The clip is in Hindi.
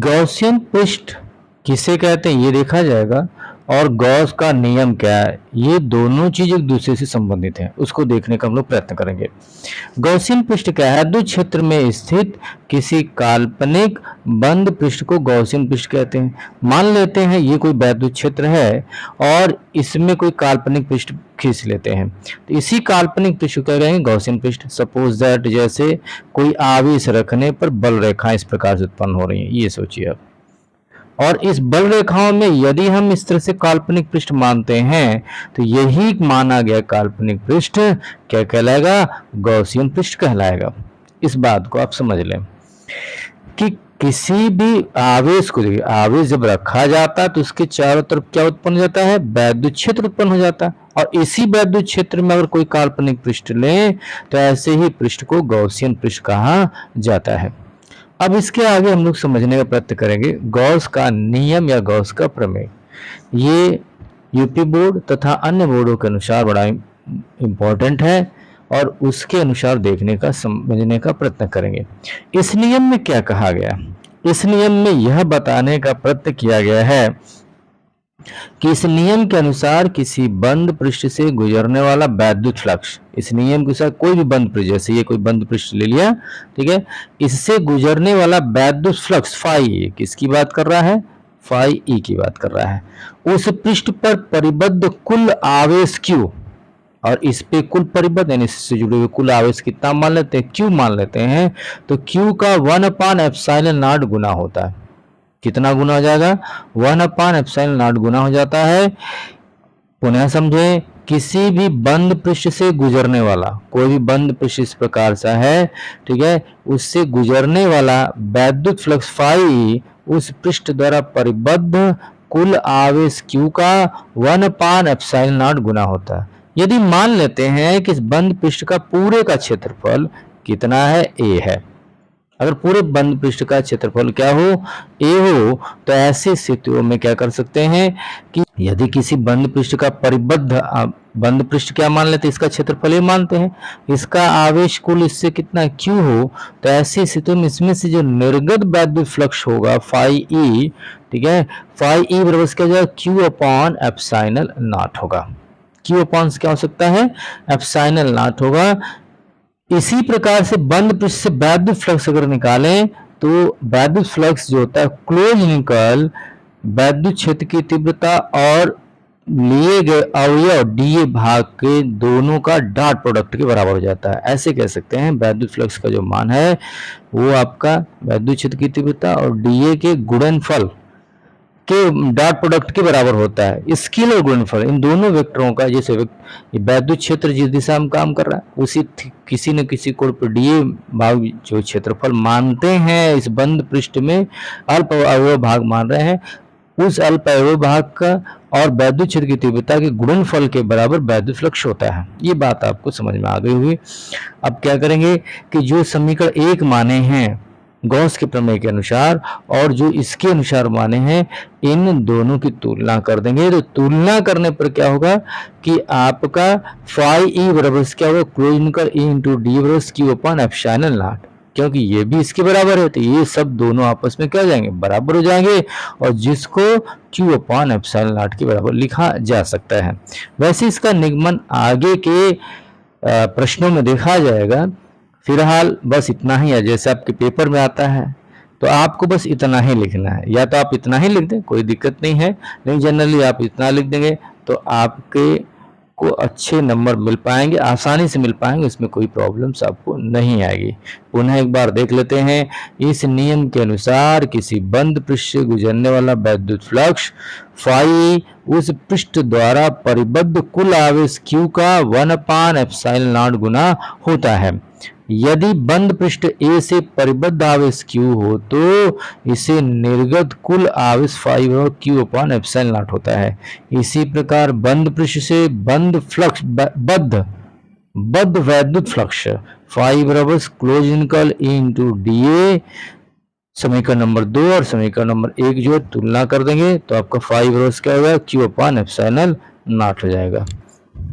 गॉसियन पृष्ठ किसे कहते हैं ये देखा जाएगा, और गॉस का नियम क्या है, ये दोनों चीज एक दूसरे से संबंधित हैं, उसको देखने का हम लोग प्रयत्न करेंगे। गॉसियन पृष्ठ क्या है? विद्युत क्षेत्र में स्थित किसी काल्पनिक बंद पृष्ठ को गॉसियन पृष्ठ कहते हैं। मान लेते हैं ये कोई विद्युत क्षेत्र है और इसमें कोई काल्पनिक पृष्ठ खींच लेते हैं, तो इसी काल्पनिक पृष्ठ को क्या कहेंगे? गॉसियन पृष्ठ। सपोज दैट जैसे कोई आवेश रखने पर बल रेखाएं इस प्रकार से उत्पन्न हो रही हैं, ये सोचिए आप। और इस बल रेखाओं में यदि हम इस तरह से काल्पनिक पृष्ठ मानते हैं तो यही माना गया काल्पनिक पृष्ठ क्या कहलाएगा? गॉसियन पृष्ठ कहलाएगा। इस बात को आप समझ लें कि किसी भी आवेश को, देखिए आवेश जब रखा जाता है तो उसके चारों तरफ क्या उत्पन्न हो जाता है? वैद्युत क्षेत्र उत्पन्न हो जाता है, और इसी वैद्युत क्षेत्र में अगर कोई काल्पनिक पृष्ठ लें तो ऐसे ही पृष्ठ को गॉसियन पृष्ठ कहा जाता है। अब इसके आगे हम लोग समझने का प्रयत्न करेंगे गॉस का नियम या गॉस का प्रमेय। ये यूपी बोर्ड तथा अन्य बोर्डों के अनुसार बड़ा इम्पोर्टेंट है और उसके अनुसार देखने का समझने का प्रयत्न करेंगे। इस नियम में क्या कहा गया? इस नियम में यह बताने का प्रयत्न किया गया है कि इस नियम के अनुसार किसी बंद पृष्ठ से गुजरने वाला वैद्युत फ्लक्स, इस नियम के अनुसार कोई भी बंद पृष्ठ, जैसे ये कोई बंद पृष्ठ ले लिया, ठीक है, इससे गुजरने वाला वैद्युत फ्लक्स फाई, किसकी बात कर रहा है? फाई ई की बात कर रहा है। उस पृष्ठ पर परिबद्ध कुल आवेश क्यू, और इस पे कुल परिबद्ध यानी इससे जुड़े हुए कुल आवेश कितना मान लेते हैं? क्यू मान लेते हैं। तो क्यू का 1/ε0 गुना होता है। कितना गुना हो जाएगा? 1/ε0 गुना हो जाता है। पुनः समझे, किसी भी बंद पृष्ठ से गुजरने वाला, कोई भी बंद पृष्ठ इस प्रकार सा है, ठीक है, उससे गुजरने वाला वैद्युत फ्लक्स फाई उस पृष्ठ द्वारा परिबद्ध कुल आवेश क्यू का 1/ε0 गुना होता है। यदि मान लेते हैं कि इस बंद पृष्ठ का पूरे का क्षेत्रफल कितना है? ए है। अगर पूरे बंद पृष्ठ का क्षेत्रफल क्या हो? ए हो, तो ऐसे स्थितियों में क्या कर सकते हैं कि यदि किसी बंद पृष्ठ का परिबद्ध बंद पृष्ठ क्या मान लेते हैं? इसका क्षेत्रफल ए मानते हैं, इसका आवेश कुल इससे कितना क्यू हो, तो ऐसी स्थितियों में इसमें से जो निर्गत वैद्युत फ्लक्स होगा फाई ई, ठीक है, फाई ई बराबर क्या हो जाएगा? Q/ε0 होगा। Q अपॉन क्या हो सकता है? ε0 होगा। इसी प्रकार से बंद पृष्ठ से वैद्युत फ्लक्स अगर निकालें तो वैद्युत फ्लक्स जो होता है क्लोज निकल वैद्युत क्षेत्र की तीव्रता और लिए गए अवयव डीए भाग के दोनों का डॉट प्रोडक्ट के बराबर हो जाता है। ऐसे कह सकते हैं वैद्युत फ्लक्स का जो मान है वो आपका वैद्युत क्षेत्र की तीव्रता और डीए के गुणनफल के डॉट प्रोडक्ट के बराबर होता है। स्केलर गुणनफल इन दोनों वेक्टरों का, जैसे वैद्युत क्षेत्र जिस दिशा में काम कर रहा है उसी किसी न किसी कोण पर डीए भाग जो क्षेत्रफल मानते हैं इस बंद पृष्ठ में अल्प अवयव भाग मान रहे हैं, उस अल्प अवयव भाग का और वैद्युत क्षेत्र की तीव्रता के गुणनफल के बराबर वैद्युत फ्लक्स होता है। ये बात आपको समझ में आ गई होगी। अब क्या करेंगे कि जो समीकरण 1 माने हैं गॉस के प्रमेय के अनुसार और जो इसके अनुसार माने हैं, इन दोनों की तुलना कर देंगे। तो तुलना करने पर क्या होगा कि आपका फाई ई बराबर क्या होगा? क्लोज निकल ई इंटू डी बराबर Q/ε0, क्योंकि ये भी इसके बराबर है तो ये सब दोनों आपस में क्या हो जाएंगे? बराबर हो जाएंगे, और जिसको Q/ε0 के बराबर लिखा जा सकता है। वैसे इसका निगमन आगे के प्रश्नों में देखा जाएगा। फिलहाल बस इतना ही है, जैसे आपके पेपर में आता है तो आपको बस इतना ही लिखना है, या तो आप इतना ही लिख दें कोई दिक्कत नहीं है, नहीं जनरली आप इतना लिख देंगे तो आपके को अच्छे नंबर मिल पाएंगे, आसानी से मिल पाएंगे, इसमें कोई प्रॉब्लम्स आपको नहीं आएगी। पुनः एक बार देख लेते हैं। इस नियम के अनुसार किसी बंद पृष्ठ से गुजरने वाला वैद्युत फ्लक्स फाई उस पृष्ठ द्वारा परिबद्ध कुल आवेश Q का 1/ε0 गुना होता है। यदि बंद पृष्ठ ए से परिबद्ध आवेश Q हो तो इसे निर्गत कुल आवेश फाई Q/ε0 होता है। इसी प्रकार बंद पृष्ठ से बंद फ्लक्स बद्ध वैद्युत फ्लक्स फाई बराबर क्लोज निकल ई इंटू डी ए, समीकरण नंबर 2 और समीकरण नंबर 1 जो तुलना कर देंगे तो आपका फाई बराबर क्या होगा? Q/ε0 हो जाएगा।